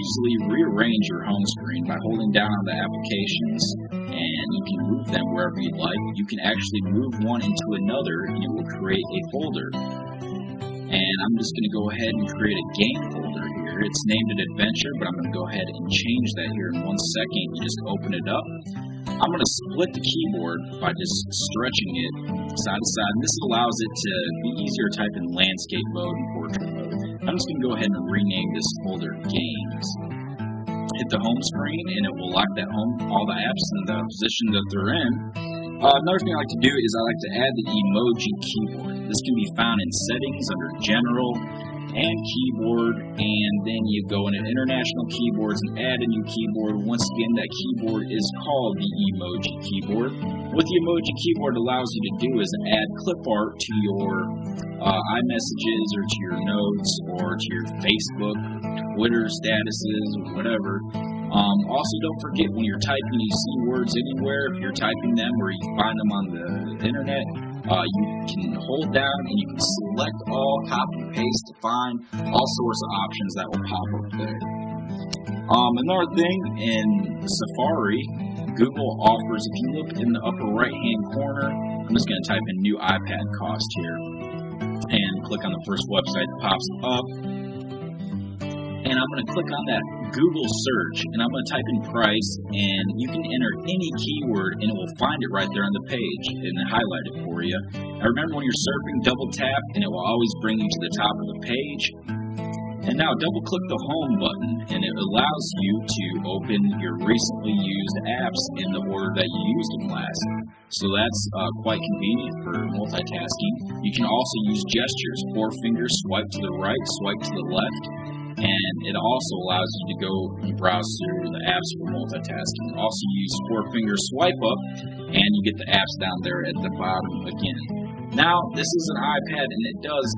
easily rearrange your home screen by holding down on the applications, and you can move them wherever you like. You can actually move one into another, and it will create a folder. And I'm just going to go ahead and create a game folder here. It's named an adventure, but I'm going to go ahead and change that here in 1 second. You just open it up. I'm going to split the keyboard by just stretching it side to side, and this allows it to be easier to type in landscape mode and portrait mode. I'm just going to go ahead and rename this folder Games. Hit the home screen, and it will lock that all the apps in the position that they're in. Another thing I like to do is I like to add the emoji keyboard. This can be found in Settings under General and Keyboard, and then you go into International Keyboards and add a new keyboard. Once again, that keyboard is called the emoji keyboard. What the emoji keyboard allows you to do is add clip art to your iMessages or to your notes or to your Facebook, Twitter statuses, or whatever. Also, don't forget when you're typing, you see words anywhere. If you're typing them or you find them on the internet, you can hold down and you can select all, copy and paste to find all sorts of options that will pop up there. Another thing, in Safari, Google offers, if you look in the upper right hand corner, I'm just going to type in new iPad cost here and click on the first website that pops up. And I'm going to click on that Google search, and I'm going to type in price, and you can enter any keyword, and it will find it right there on the page and highlight it for you. Now remember, when you're surfing, double tap, and it will always bring you to the top of the page. And now double click the home button, and it allows you to open your recently used apps in the order that you used them last. So that's quite convenient for multitasking. You can also use gestures, 4 fingers, swipe to the right, swipe to the left. And it also allows you to go and browse through the apps for multitasking. Also use 4-finger swipe up, and you get the apps down there at the bottom again. Now, this is an iPad, and it does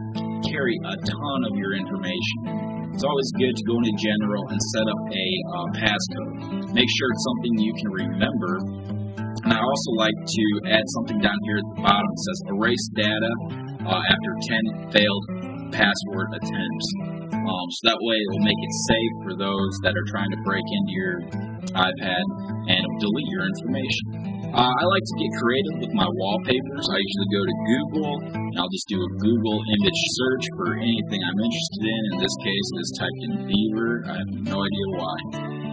carry a ton of your information. It's always good to go into General and set up a passcode. Make sure it's something you can remember. And I also like to add something down here at the bottom that says erase data after 10 failed password attempts. So that way it will make it safe for those that are trying to break into your iPad and delete your information. I like to get creative with my wallpapers. I usually go to Google and I'll just do a Google image search for anything I'm interested in. In this case, it is typed in beaver. I have no idea why.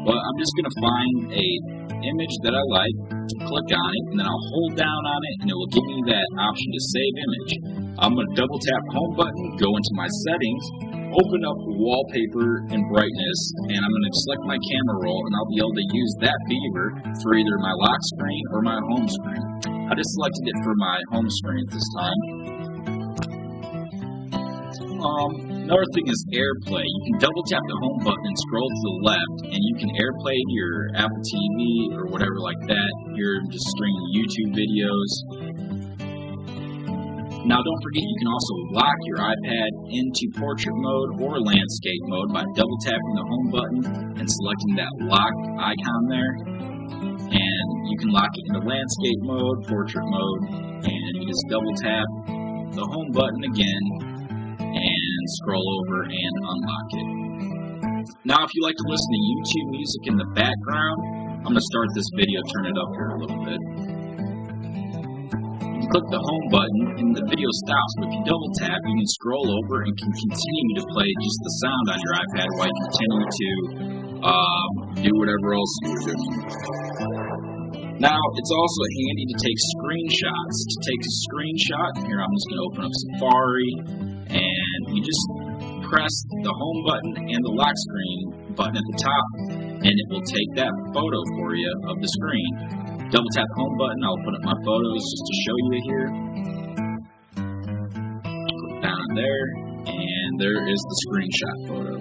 But I'm just going to find a image that I like, click on it, and then I'll hold down on it, and it will give me that option to save image. I'm going to double tap home button, go into my settings, open up wallpaper and brightness, and I'm going to select my camera roll, and I'll be able to use that beaver for either my lock screen or my home screen. I just selected it for my home screen this time. Another thing is AirPlay. You can double tap the home button and scroll to the left, and you can AirPlay to your Apple TV or whatever like that. You're just streaming YouTube videos. Now don't forget, you can also lock your iPad into portrait mode or landscape mode by double tapping the home button and selecting that lock icon there. And you can lock it into landscape mode, portrait mode, and you just double tap the home button again and scroll over and unlock it. Now if you like to listen to YouTube music in the background, I'm going to start this video, turn it up here a little bit. You click the home button and the video stops, but if you double tap, you can scroll over and can continue to play just the sound on your iPad while you continue to do whatever else you're doing. Now, it's also handy to take screenshots. To take a screenshot, here I'm just going to open up Safari, and you just press the home button and the lock screen button at the top, and it will take that photo for you of the screen. Double tap the home button, I'll put up my photos just to show you here. Click down there, and there is the screenshot photo.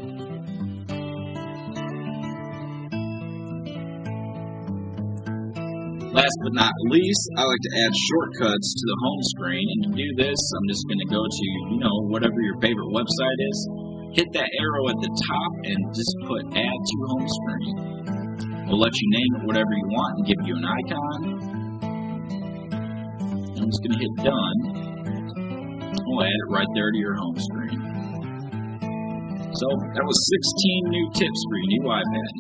Last but not least, I like to add shortcuts to the home screen, and to do this, I'm just going to go to, whatever your favorite website is, hit that arrow at the top, and just put Add to Home Screen. It'll let you name it whatever you want and give you an icon. I'm just going to hit Done. We'll add it right there to your home screen. So that was 16 new tips for your new iPad.